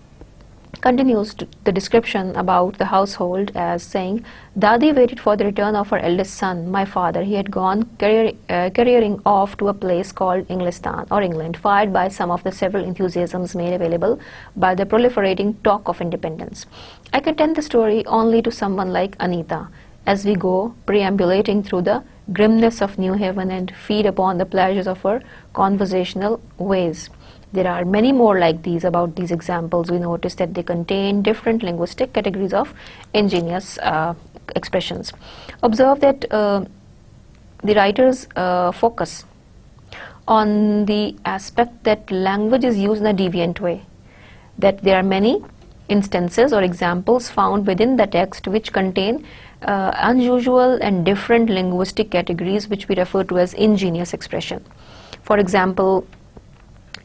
continues the description about the household as saying, Dadi waited for the return of her eldest son, my father. He had gone careering off to a place called Englistan or England, fired by some of the several enthusiasms made available by the proliferating talk of independence. I can tell the story only to someone like Anita, as we go preambulating through the grimness of New Haven and feed upon the pleasures of her conversational ways. There are many more like these. About these examples, we notice that they contain different linguistic categories of ingenious expressions. Observe that the writers focus on the aspect that language is used in a deviant way, that there are many instances or examples found within the text which contain unusual and different linguistic categories which we refer to as ingenious expression. For example,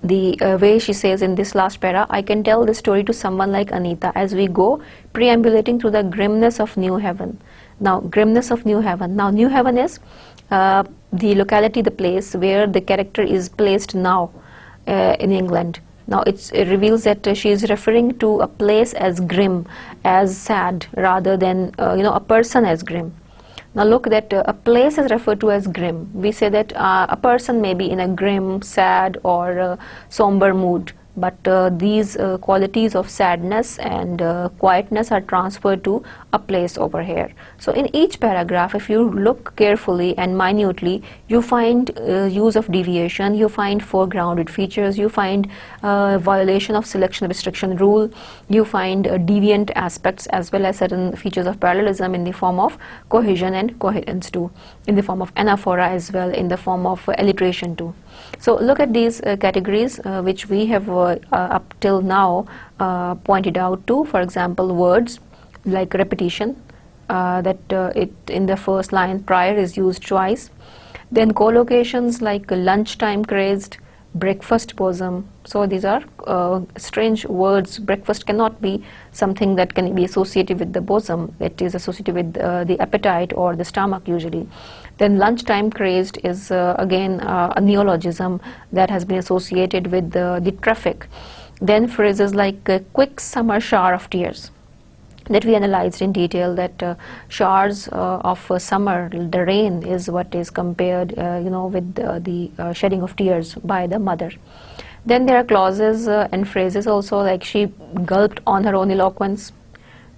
the way she says in this last para, I can tell this story to someone like Anita as we go preambulating through the grimness of New Haven. Now, grimness of New Haven. Now, New Haven is the locality, the place where the character is placed now in England. Now, it reveals that she is referring to a place as grim, as sad, rather than a person as grim. Now look that a place is referred to as grim. We say that a person may be in a grim, sad or somber mood. but these qualities of sadness and quietness are transferred to a place over here. So in each paragraph, if you look carefully and minutely, you find use of deviation, you find foregrounded features, you find violation of selection restriction rule, you find deviant aspects as well as certain features of parallelism in the form of cohesion and coherence too, in the form of anaphora as well, in the form of alliteration too. So look at these categories which we have up till now pointed out to. For example, words like repetition, that it in the first line prior is used twice. Then collocations like lunchtime crazed, breakfast bosom. So these are strange words. Breakfast cannot be something that can be associated with the bosom. It is associated with the appetite or the stomach usually. Then lunchtime crazed is again a neologism that has been associated with the traffic. Then phrases like quick summer shower of tears, that we analyzed in detail, that showers of summer, the rain is what is compared with the shedding of tears by the mother. Then there are clauses and phrases also, like she gulped on her own eloquence,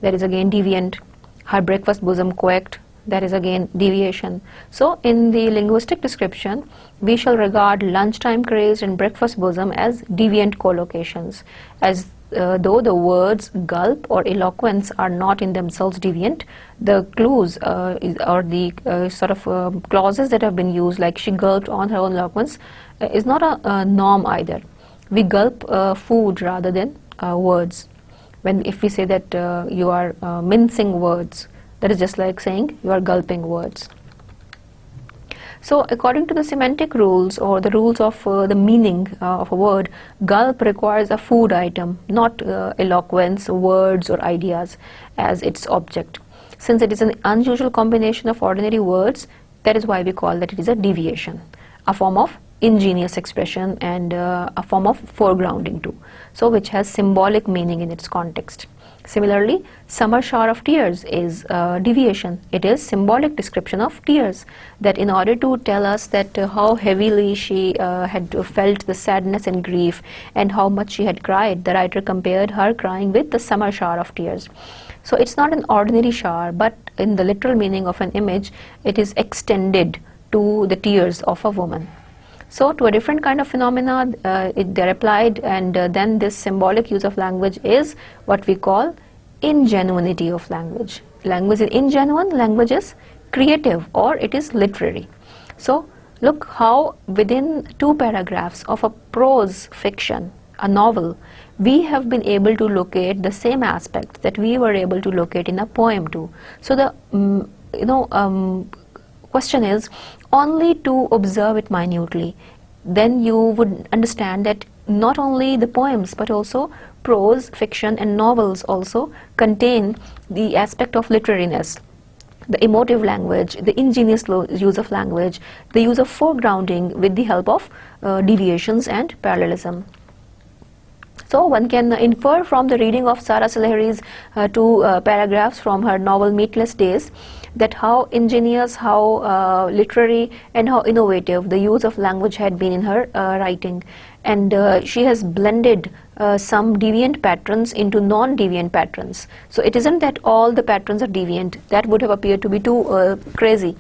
that is again deviant. Her breakfast bosom quaked, that is again deviation. So in the linguistic description, we shall regard lunchtime crazed and breakfast bosom as deviant collocations, as though the words gulp or eloquence are not in themselves deviant. The clues or the sort of clauses that have been used, like she gulped on her own eloquence, is not a norm either. We gulp food rather than words. If we say that you are mincing words, that is just like saying you are gulping words. So according to the semantic rules or the rules of the meaning of a word, gulp requires a food item, not eloquence, words or ideas as its object. Since it is an unusual combination of ordinary words, that is why we call that it is a deviation, a form of ingenious expression and a form of foregrounding too, so which has symbolic meaning in its context. Similarly, summer shower of tears is deviation. It is symbolic description of tears, that in order to tell us that how heavily she had felt the sadness and grief and how much she had cried, the writer compared her crying with the summer shower of tears. So it's not an ordinary shower, but in the literal meaning of an image, it is extended to the tears of a woman. So to a different kind of phenomena, they're applied, and then this symbolic use of language is what we call ingenuity of language. Language is ingenuine, language is creative, or it is literary. So look how within 2 paragraphs of a prose fiction, a novel, we have been able to locate the same aspects that we were able to locate in a poem too. So the question is only to observe it minutely. Then you would understand that not only the poems but also prose, fiction and novels also contain the aspect of literariness, the emotive language, the ingenious use of language, the use of foregrounding with the help of deviations and parallelism. So one can infer from the reading of Sara Saleheri's 2 paragraphs from her novel Meatless Days that how ingenious, how literary and how innovative the use of language had been in her writing. And she has blended some deviant patterns into non-deviant patterns. So it isn't that all the patterns are deviant. That would have appeared to be too crazy.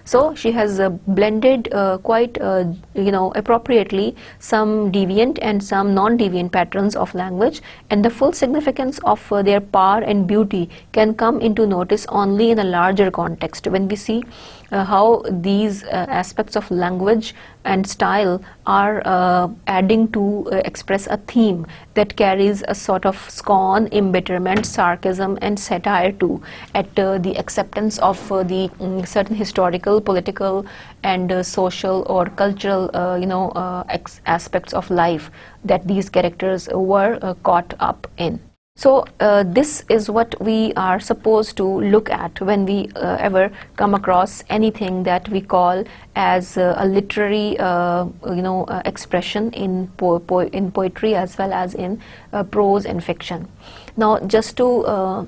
So she has blended quite appropriately some deviant and some non-deviant patterns of language, and the full significance of their power and beauty can come into notice only in a larger context when we see how these aspects of language and style are adding to express a theme that carries a sort of scorn, embitterment, sarcasm and satire too, at the acceptance of the certain historical, political and social or cultural aspects of life that these characters were caught up in. So this is what we are supposed to look at when we ever come across anything that we call as a literary expression in poetry as well as in prose and fiction. Now just to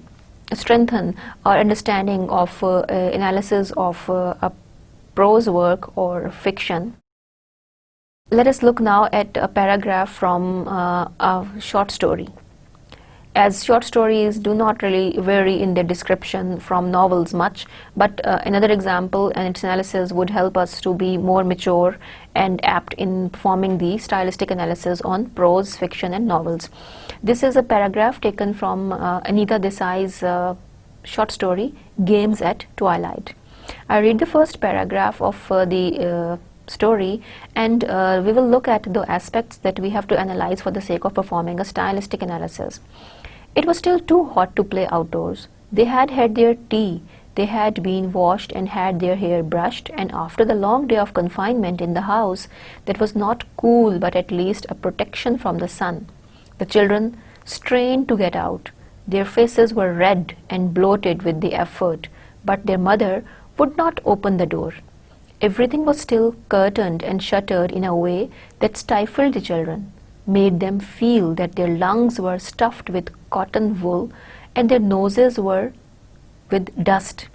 strengthen our understanding of analysis of a prose work or fiction, Let us look now at a paragraph from a short story. As short stories do not really vary in their description from novels much, but another example and its analysis would help us to be more mature and apt in performing the stylistic analysis on prose, fiction and novels. This is a paragraph taken from Anita Desai's short story, Games at Twilight. I read the first paragraph of the story, and we will look at the aspects that we have to analyze for the sake of performing a stylistic analysis. It was still too hot to play outdoors. They had had their tea, they had been washed and had their hair brushed, and after the long day of confinement in the house that was not cool but at least a protection from the sun, the children strained to get out. Their faces were red and bloated with the effort, but their mother would not open the door. Everything was still curtained and shuttered in a way that stifled the children, made them feel that their lungs were stuffed with cotton wool and their noses were with dust,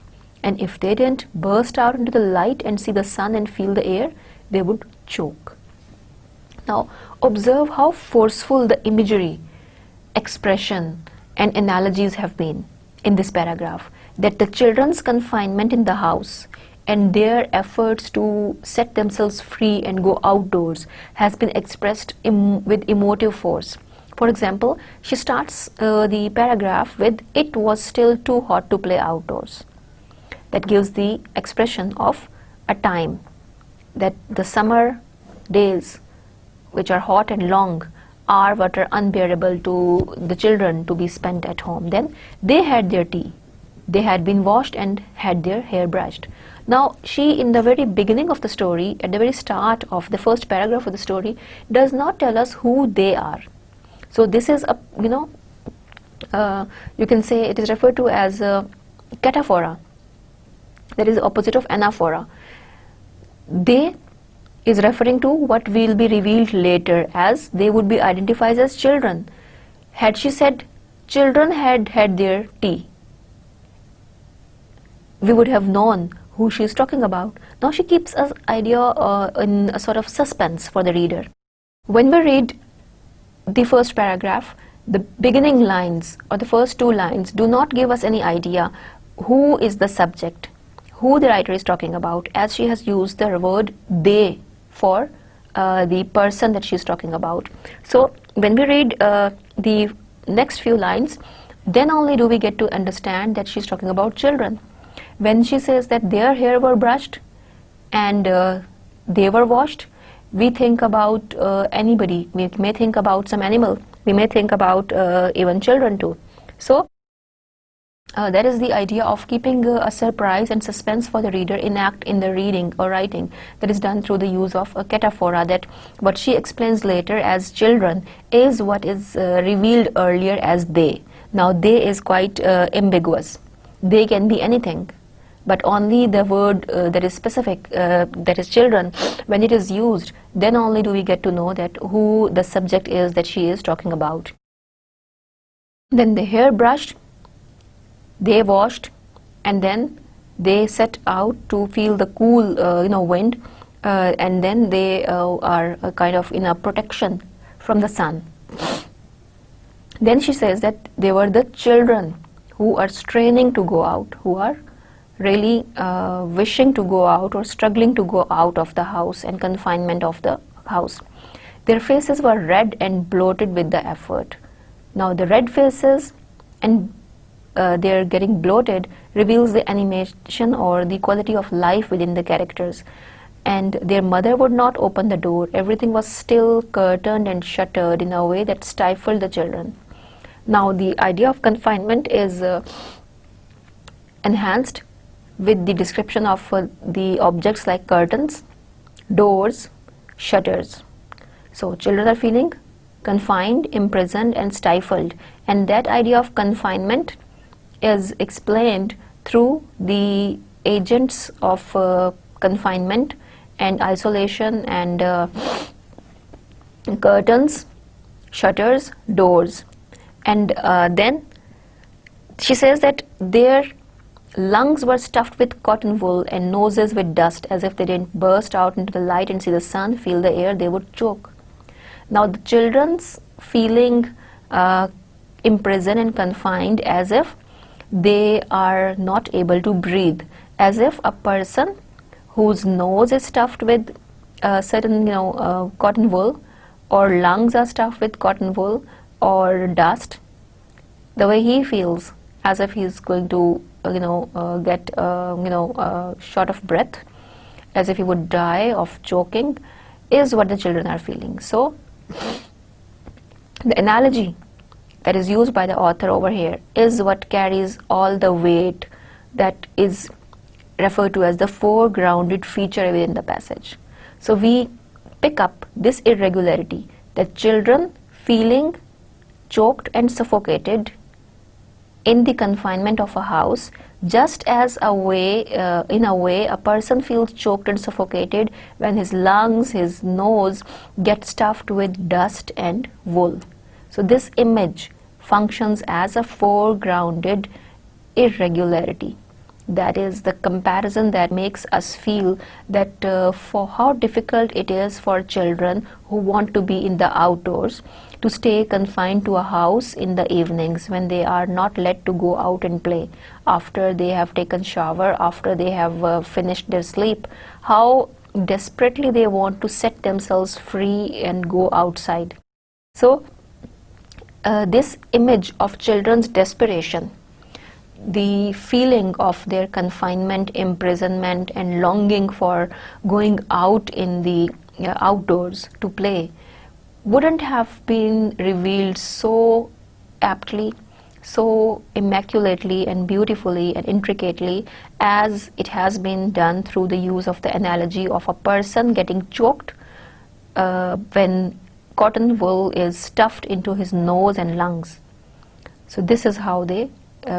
and if they didn't burst out into the light and see the sun and feel the air, they would choke. Now observe how forceful the imagery, expression and analogies have been in this paragraph, that the children's confinement in the house and their efforts to set themselves free and go outdoors has been expressed with emotive force. For example, she starts the paragraph with, "It was still too hot to play outdoors." That gives the expression of a time, that the summer days, which are hot and long, are what are unbearable to the children to be spent at home. Then they had their tea, they had been washed and had their hair brushed. Now she, in the very beginning of the story, at the very start of the first paragraph of the story, does not tell us who they are. So this is a, you can say it is referred to as a cataphora, that is the opposite of anaphora. They is referring to what will be revealed later, as they would be identified as children. Had she said children had had their tea, we would have known who she is talking about. Now she keeps us idea in a sort of suspense for the reader. When we read the first paragraph, the beginning lines or the first two lines do not give us any idea who is the subject, who the writer is talking about, as she has used the word they for the person that she is talking about. So when we read the next few lines, then only do we get to understand that she is talking about children. When she says that their hair were brushed and they were washed, we think about anybody. We may think about some animal. We may think about even children too. So that is the idea of keeping a surprise and suspense for the reader in the reading or writing, that is done through the use of a cataphora, that what she explains later as children is what is revealed earlier as they. Now they is quite ambiguous. They can be anything, but only the word that is specific, that is children, when it is used, then only do we get to know that who the subject is that she is talking about. Then the hair brushed, they washed, and then they set out to feel the cool wind, and then they are kind of in a protection from the sun. Then she says that they were the children who are straining to go out, who are really wishing to go out or struggling to go out of the house and confinement of the house. Their faces were red and bloated with the effort. Now the red faces and their getting bloated reveals the animation or the quality of life within the characters. And their mother would not open the door. Everything was still curtained and shuttered in a way that stifled the children. Now the idea of confinement is enhanced with the description of the objects like curtains, doors, shutters. So children are feeling confined, imprisoned and stifled, and that idea of confinement is explained through the agents of confinement and isolation and curtains, shutters, doors. And then she says that their lungs were stuffed with cotton wool and noses with dust, as if they didn't burst out into the light and see the sun, feel the air, they would choke. Now the children's feeling imprisoned and confined, as if they are not able to breathe, as if a person whose nose is stuffed with certain cotton wool, or lungs are stuffed with cotton wool or dust, the way he feels, as if he's going to get short of breath, as if he would die of choking, is what the children are feeling. So the analogy that is used by the author over here is what carries all the weight, that is referred to as the foregrounded feature within the passage. So we pick up this irregularity, that children feeling choked and suffocated in the confinement of a house, just as in a way a person feels choked and suffocated when his lungs, his nose get stuffed with dust and wool. So this image functions as a foregrounded irregularity. That is the comparison that makes us feel that for how difficult it is for children who want to be in the outdoors to stay confined to a house in the evenings, when they are not let to go out and play after they have taken shower, after they have finished their sleep, how desperately they want to set themselves free and go outside. So this image of children's desperation, the feeling of their confinement, imprisonment, and longing for going out in the outdoors to play, wouldn't have been revealed so aptly, so immaculately and beautifully and intricately as it has been done through the use of the analogy of a person getting choked when cotton wool is stuffed into his nose and lungs. So this is how they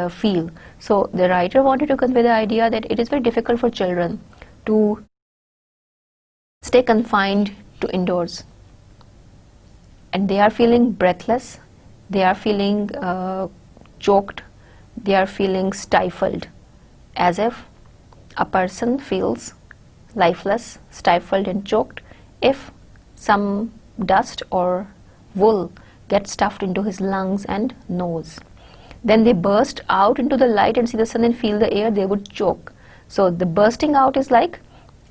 feel. So the writer wanted to convey the idea that it is very difficult for children to stay confined to indoors, and they are feeling breathless, they are feeling choked, they are feeling stifled, as if a person feels lifeless, stifled and choked if some dust or wool gets stuffed into his lungs and nose. Then they burst out into the light and see the sun and feel the air, they would choke. So the bursting out is like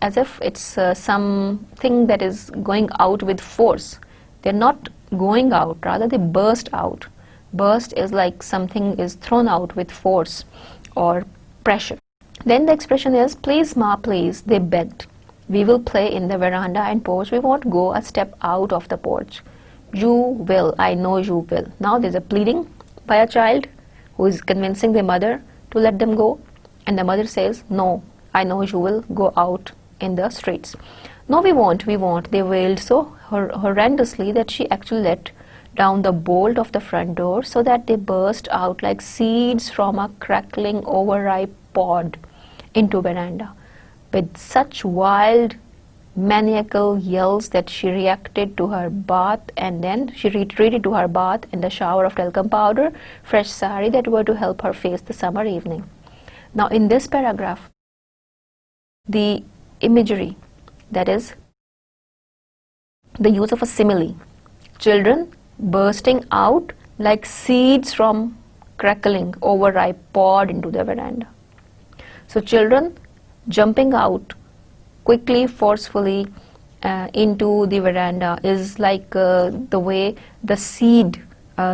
as if it's something that is going out with force. They're not going out, rather they burst out. Burst is like something is thrown out with force or pressure. Then the expression is, please ma, please, they begged. We will play in the veranda and porch, we won't go a step out of the porch. You will, I know you will. Now there's a pleading by a child who is convincing the mother to let them go, and the mother says, no, I know you will go out in the streets. No, we won't. They wailed so horrendously that she actually let down the bolt of the front door so that they burst out like seeds from a crackling overripe pod into veranda, with such wild maniacal yells that she reacted to her bath, and then she retreated to her bath and the shower of talcum powder, fresh sari that were to help her face the summer evening. Now in this paragraph, the imagery, that is the use of a simile, children bursting out like seeds from crackling overripe pod into the veranda. So children jumping out quickly, forcefully into the veranda is like the way the seed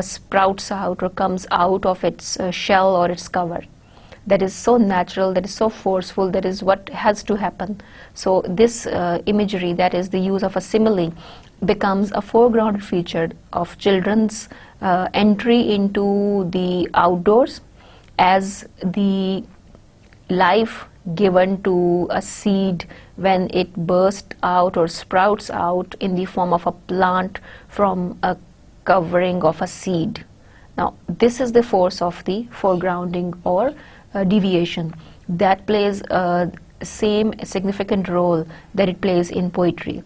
sprouts out or comes out of its shell or its cover. That is so natural, that is so forceful, that is what has to happen. So this imagery, that is the use of a simile, becomes a foreground feature of children's entry into the outdoors as the life given to a seed when it bursts out or sprouts out in the form of a plant from a covering of a seed. Now this is the force of the foregrounding or deviation that plays a same significant role that it plays in poetry.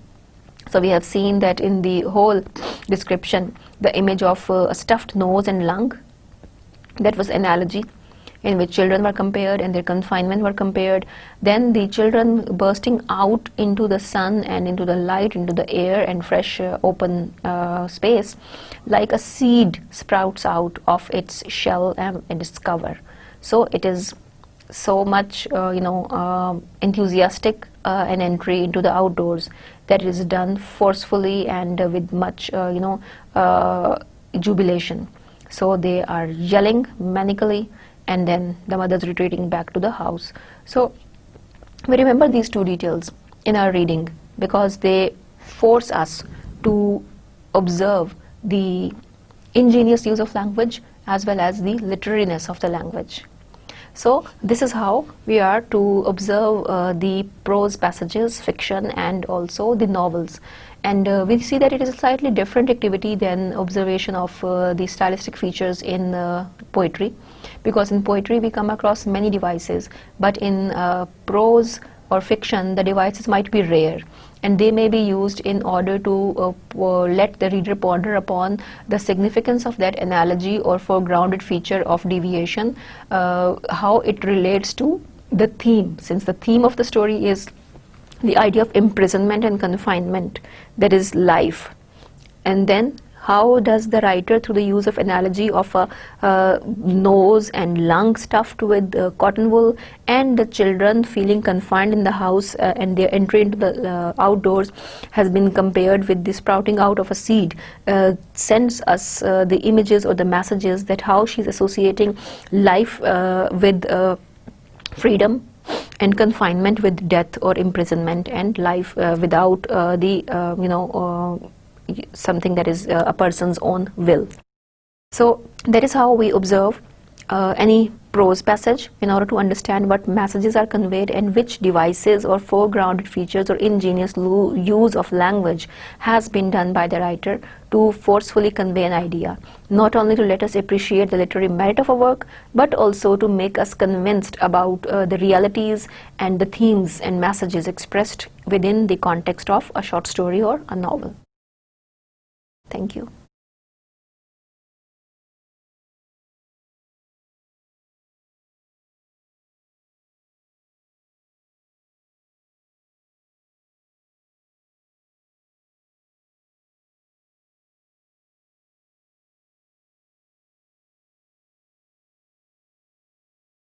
So we have seen that in the whole description, the image of a stuffed nose and lung, that was analogy. in which children were compared and their confinement were compared. Then the children bursting out into the sun and into the light, into the air and fresh open space, like a seed sprouts out of its shell and its cover. So it is so much enthusiastic an entry into the outdoors that is done forcefully and with much jubilation. So they are yelling manically, and then the mother's retreating back to the house. So we remember these two details in our reading because they force us to observe the ingenious use of language as well as the literariness of the language. So this is how we are to observe the prose passages, fiction, and also the novels. And we see that it is a slightly different activity than observation of the stylistic features in poetry, because in poetry we come across many devices, but in prose or fiction the devices might be rare, and they may be used in order to let the reader ponder upon the significance of that analogy or foregrounded feature of deviation, how it relates to the theme, since the theme of the story is the idea of imprisonment and confinement, that is life. And then how does the writer, through the use of analogy of a nose and lung stuffed with cotton wool, and the children feeling confined in the house and their entry into the outdoors has been compared with the sprouting out of a seed, sends us the images or the messages that how she's associating life with freedom, and confinement with death or imprisonment, and life without something that is a person's own will. So that is how we observe any prose passage in order to understand what messages are conveyed and which devices or foregrounded features or ingenious use of language has been done by the writer to forcefully convey an idea, not only to let us appreciate the literary merit of a work, but also to make us convinced about the realities and the themes and messages expressed within the context of a short story or a novel. Thank you.